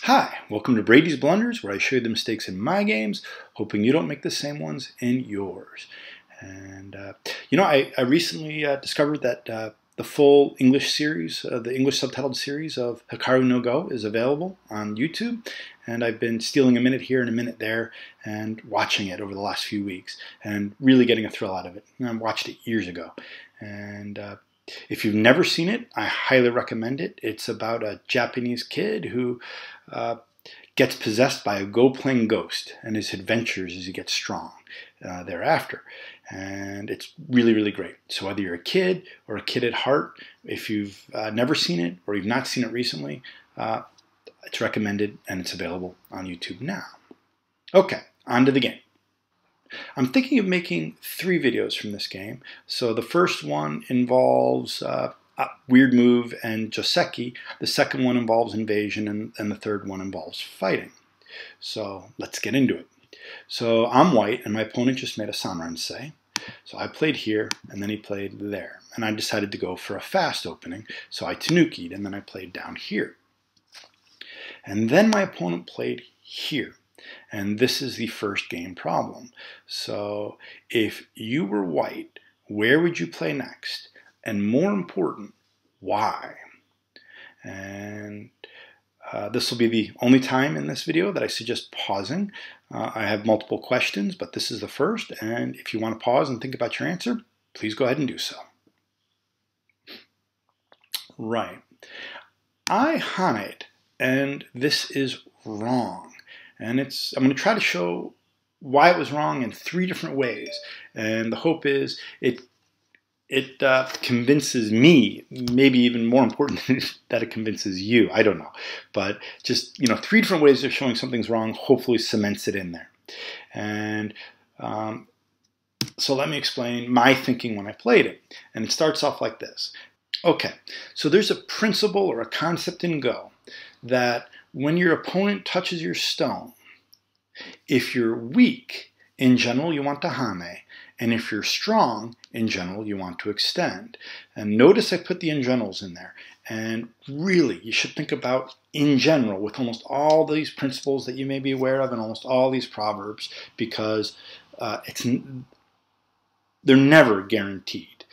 Hi, welcome to Brady's Blunders, where I show you the mistakes in my games, hoping you don't make the same ones in yours. And, I recently discovered that the full English series, the English subtitled series of Hikaru no Go is available on YouTube. And I've been stealing a minute here and a minute there and watching it over the last few weeks and really getting a thrill out of it. And I watched it years ago. And if you've never seen it, I highly recommend it. It's about a Japanese kid who gets possessed by a go-playing ghost and his adventures as he gets strong thereafter. And it's really, really great. So whether you're a kid or a kid at heart, if you've never seen it or you've not seen it recently, it's recommended and it's available on YouTube now. Okay, on to the game. I'm thinking of making 3 videos from this game. So the first one involves Weird Move and Joseki. The second one involves invasion, and the third one involves fighting. So let's get into it. So I'm white, and my opponent just made a Sanransei. So I played here, and then he played there. And I decided to go for a fast opening, so I tanuki'd, and then I played down here. And then my opponent played here. And this is the first game problem. So if you were white, where would you play next? And more important, why? And this will be the only time in this video that I suggest pausing. I have multiple questions, but this is the first. And if you want to pause and think about your answer, please go ahead and do so. Right. I Haned, and this is wrong. And I'm going to try to show why it was wrong in 3 different ways. And the hope is it convinces me, maybe even more important that it convinces you. I don't know. But just, 3 different ways of showing something's wrong hopefully cements it in there. And so let me explain my thinking when I played it. And it starts off like this. Okay, so there's a principle or a concept in Go that when your opponent touches your stone, if you're weak, in general, you want to hane, and if you're strong, in general, you want to extend. And notice I put the in generals in there. And really, you should think about in general with almost all these principles that you may be aware of and almost all these proverbs, because they're never guaranteed.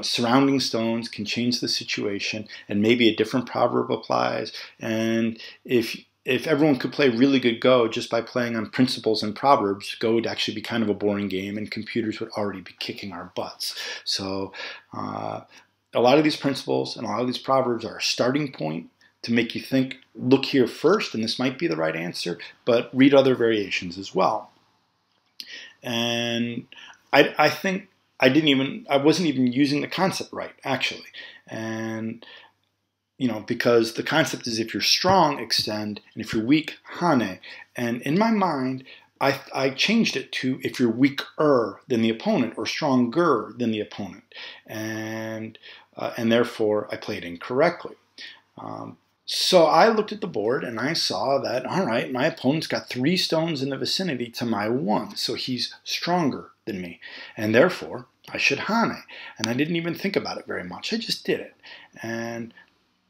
Surrounding stones can change the situation, and maybe a different proverb applies. And if everyone could play really good Go just by playing on principles and proverbs, Go would actually be kind of a boring game, and computers would already be kicking our butts. So a lot of these principles and a lot of these proverbs are a starting point to make you think, look here first, and this might be the right answer, but read other variations as well. And I think I wasn't even using the concept right, actually. And, because the concept is if you're strong, extend, and if you're weak, hane. And in my mind, I changed it to if you're weaker than the opponent or stronger than the opponent. And therefore, I played incorrectly. So I looked at the board and I saw that, all right, my opponent's got 3 stones in the vicinity to my 1, so he's stronger than me. And therefore, I should hane. And I didn't even think about it very much. I just did it. And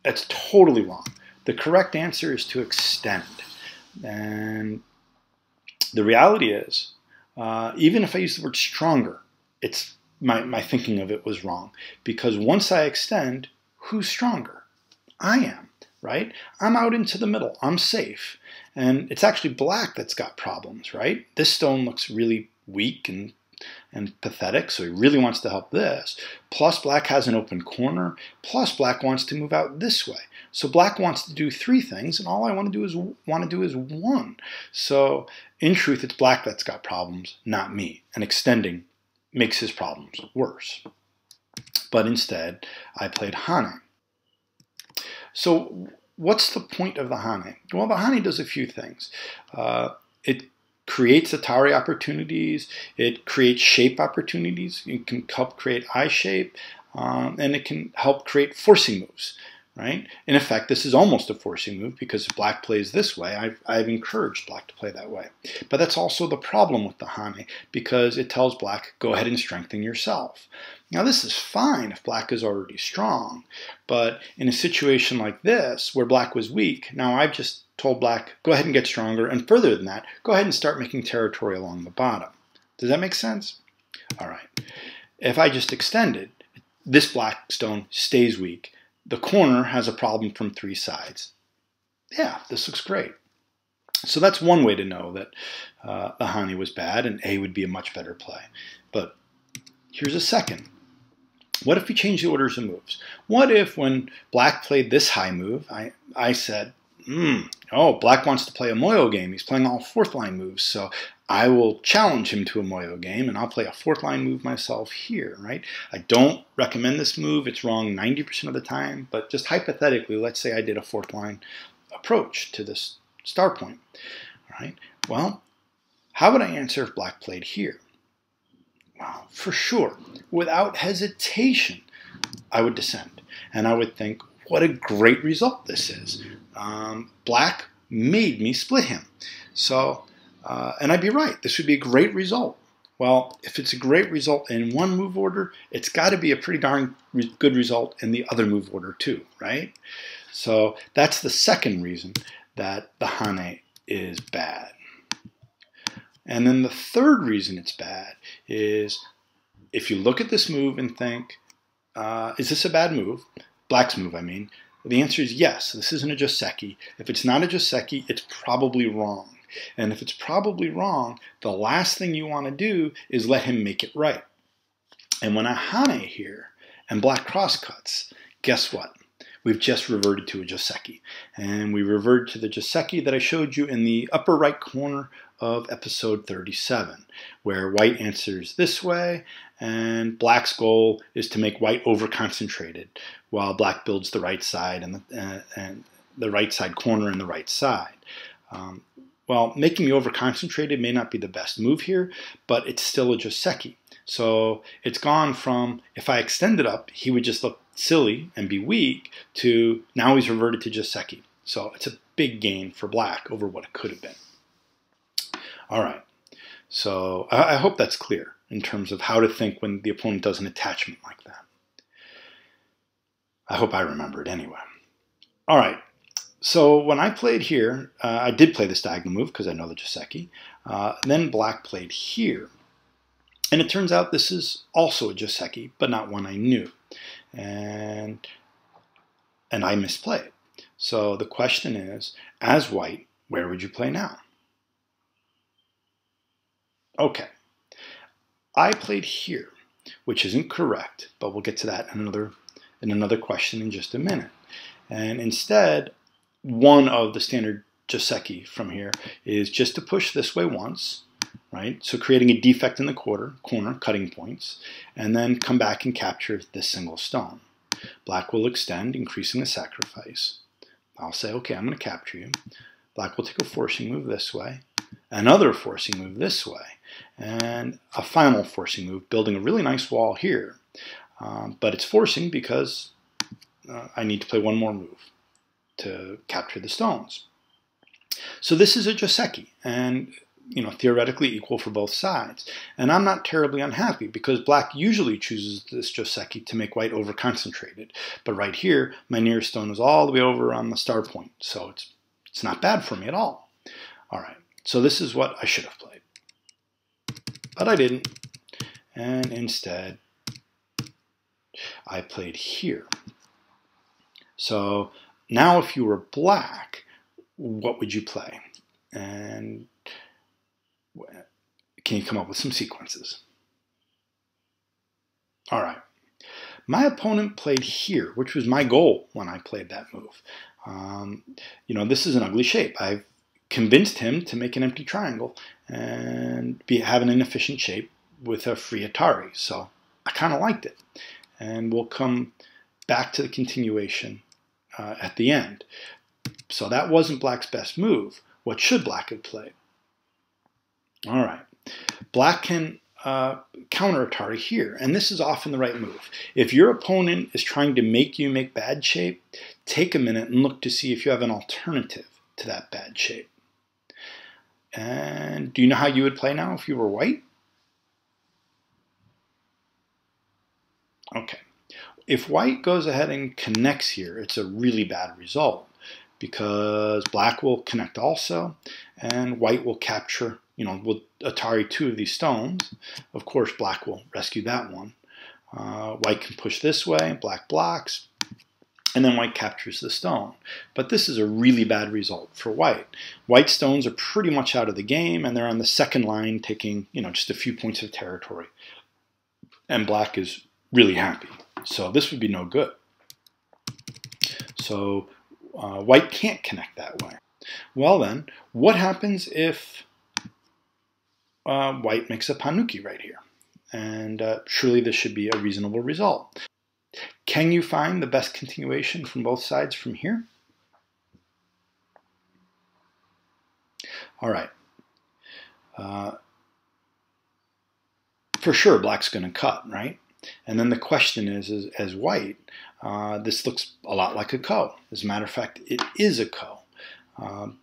that's totally wrong. The correct answer is to extend. And the reality is, even if I use the word stronger, it's my thinking of it was wrong. Because once I extend, who's stronger? I am, right? I'm out into the middle. I'm safe. And it's actually black that's got problems, right? This stone looks really weak and pathetic, so he really wants to help this. Plus, black has an open corner. Plus, black wants to move out this way. So black wants to do 3 things, and all I want to do is 1. So in truth, it's black that's got problems, not me. And extending makes his problems worse. But instead, I played hane. So what's the point of the hane? Well, the hane does a few things. It creates Atari opportunities, it creates shape opportunities, it can help create eye shape, and it can help create forcing moves. right? In effect, this is almost a forcing move because if black plays this way, I've encouraged black to play that way. But that's also the problem with the Hane because it tells black, go ahead and strengthen yourself. Now this is fine if black is already strong, but in a situation like this where black was weak, now I've just told black, go ahead and get stronger, and further than that, go ahead and start making territory along the bottom. Does that make sense? All right. If I just extended, this black stone stays weak. The corner has a problem from 3 sides. Yeah, this looks great. So that's one way to know that the Hane was bad and A would be a much better play. But here's a second. What if we change the orders of moves? What if when black played this high move, I said, oh, black wants to play a Moyo game. He's playing all 4th line moves, so I will challenge him to a Moyo game, and I'll play a 4th line move myself here, right? I don't recommend this move. It's wrong 90% of the time, but just hypothetically, let's say I did a 4th line approach to this star point, all right? Well, how would I answer if black played here? Well, for sure, without hesitation, I would descend, and I would think, what a great result this is. Black made me split him. So, and I'd be right. This would be a great result. Well, if it's a great result in one move order, it's got to be a pretty darn good result in the other move order too, right? So that's the second reason that the Hane is bad. And then the third reason it's bad is if you look at this move and think, is this a bad move? Black's move, I mean. The answer is yes, this isn't a Joseki. If it's not a Joseki, it's probably wrong. And if it's probably wrong, the last thing you want to do is let him make it right. And when I Hane here and black crosscuts, guess what? We've just reverted to a Joseki. And we reverted to the Joseki that I showed you in the upper right corner of episode 37, where white answers this way, and black's goal is to make white over-concentrated, while black builds the right side and the right side corner and the right side. Well, making me over-concentrated may not be the best move here, but it's still a Joseki. So it's gone from, if I extend it up, he would just look silly and be weak, to now he's reverted to Joseki. So it's a big gain for black over what it could have been. All right, so I hope that's clear in terms of how to think when the opponent does an attachment like that. I hope I remember it anyway. All right, so when I played here, I did play this diagonal move because I know the Joseki. Then black played here. And it turns out this is also a Joseki, but not one I knew. And I misplayed. So the question is, as white, where would you play now? Okay, I played here, which isn't correct, but we'll get to that in another question in just a minute. And instead, one of the standard Joseki from here is just to push this way once, right? So creating a defect in the corner, cutting points, and then come back and capture this single stone. Black will extend, increasing the sacrifice. I'll say, okay, I'm going to capture you. Black will take a forcing move this way, another forcing move this way, and a final forcing move, building a really nice wall here. But it's forcing because I need to play one more move to capture the stones. So this is a Joseki, and theoretically equal for both sides. And I'm not terribly unhappy because black usually chooses this Joseki to make white over-concentrated. But right here, my nearest stone is all the way over on the star point, so it's not bad for me at all. All right, so this is what I should have played. But I didn't, and instead, I played here. So now if you were black, what would you play? And can you come up with some sequences? All right. My opponent played here, which was my goal when I played that move. This is an ugly shape. I've convinced him to make an empty triangle and have an inefficient shape with a free Atari. So I kind of liked it. And we'll come back to the continuation at the end. So that wasn't black's best move. What should black have played? All right. Black can counter Atari here, and this is often the right move. If your opponent is trying to make you make bad shape, take a minute and look to see if you have an alternative to that bad shape. And do you know how you would play now if you were white? Okay. If white goes ahead and connects here, it's a really bad result because black will connect also, and white will capture, with Atari 2 of these stones. Of course, black will rescue that one. White can push this way, black blocks, and then white captures the stone. But this is a really bad result for white. White stones are pretty much out of the game, and they're on the second line taking, just a few points of territory. And black is really happy. So this would be no good. So white can't connect that way. Well then, what happens if white makes a panuki right here? And surely this should be a reasonable result. Can you find the best continuation from both sides from here? All right. For sure, black's going to cut, right? And then the question is as white, this looks a lot like a ko. As a matter of fact, it is a ko.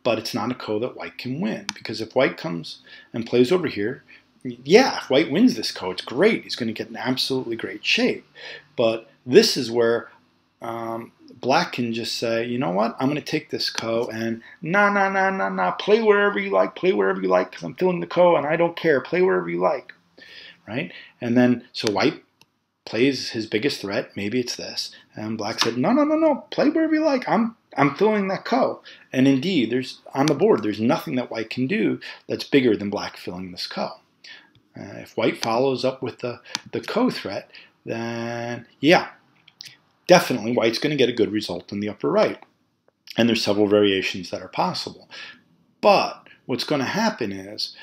But it's not a ko that white can win. Because if white comes and plays over here, yeah, if white wins this ko, it's great. He's going to get an absolutely great shape. But this is where black can just say, you know what, I'm going to take this ko and nah, play wherever you like, because I'm filling the ko and I don't care, play wherever you like, right? And then, so white plays his biggest threat, maybe it's this, and black said, no, play wherever you like, I'm filling that ko. And indeed, on the board, there's nothing that white can do that's bigger than black filling this ko. If white follows up with the ko threat, then yeah, definitely white's going to get a good result in the upper right. And there's several variations that are possible. But what's going to happen is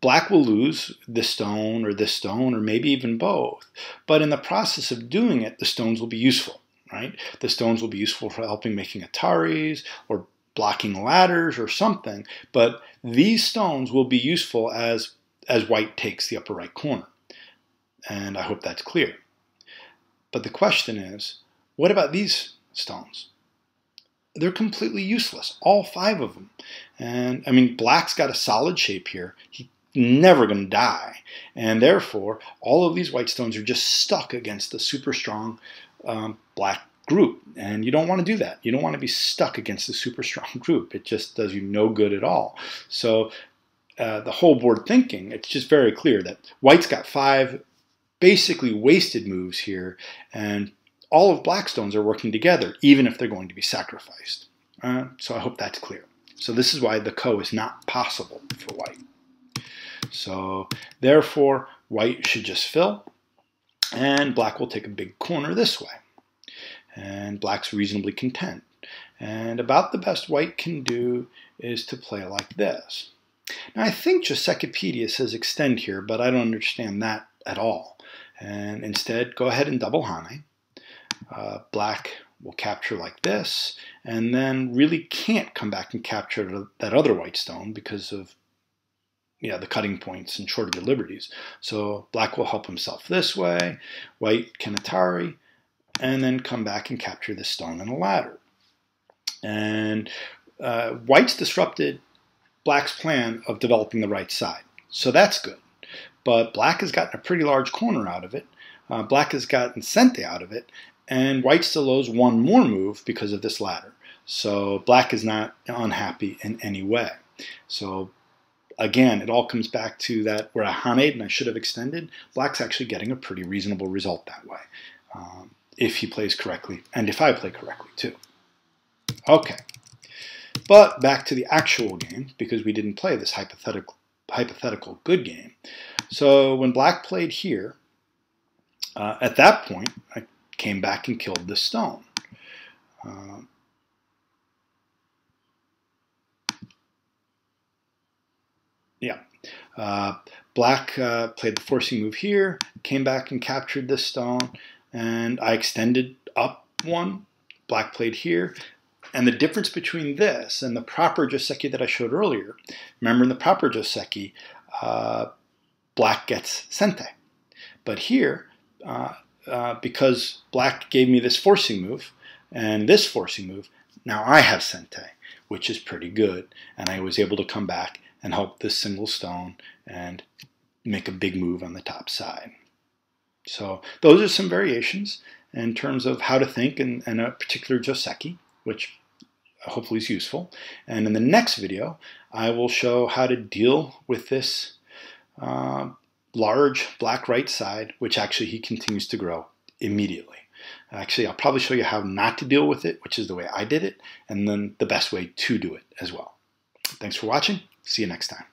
black will lose this stone or maybe even both. But in the process of doing it, the stones will be useful, right? The stones will be useful for helping making Ataris or blocking ladders or something. But these stones will be useful as white takes the upper right corner. And I hope that's clear. But the question is, what about these stones? They're completely useless, all 5 of them. And I mean, black's got a solid shape here. He's never going to die. And therefore, all of these white stones are just stuck against the super strong black group. And you don't want to do that. You don't want to be stuck against the super strong group. It just does you no good at all. So the whole board thinking, it's just very clear that white's got 5 basically wasted moves here, and all of black stones are working together, even if they're going to be sacrificed. So I hope that's clear. So this is why the ko is not possible for white. So therefore, white should just fill, and black will take a big corner this way. And black's reasonably content. And about the best white can do is to play like this. Now I think Josekipedia says extend here, but I don't understand that at all. And instead, go ahead and double hane. Black will capture like this, and then really can't come back and capture that other white stone because of the cutting points and shorter liberties. So black will help himself this way, white can Atari, and then come back and capture this stone and a ladder. And white's disrupted black's plan of developing the right side. So that's good. But black has gotten a pretty large corner out of it. Black has gotten Sente out of it. And white still owes 1 more move because of this ladder. So black is not unhappy in any way. So again, it all comes back to that where I haned and I should have extended. Black's actually getting a pretty reasonable result that way. If he plays correctly and if I play correctly too. Okay. But back to the actual game, because we didn't play this hypothetical good game. So when black played here, at that point, I came back and killed this stone. Black played the forcing move here, came back and captured this stone, and I extended up 1. Black played here. And the difference between this and the proper Joseki that I showed earlier, remember in the proper Joseki, black gets sente. But here, because black gave me this forcing move and this forcing move, now I have sente, which is pretty good. And I was able to come back and help this single stone and make a big move on the top side. So those are some variations in terms of how to think in a particular Joseki, which hopefully is useful. And in the next video, I will show how to deal with this large black right side, which actually he continues to grow immediately. Actually, I'll probably show you how not to deal with it, which is the way I did it, and then the best way to do it as well. Thanks for watching. See you next time.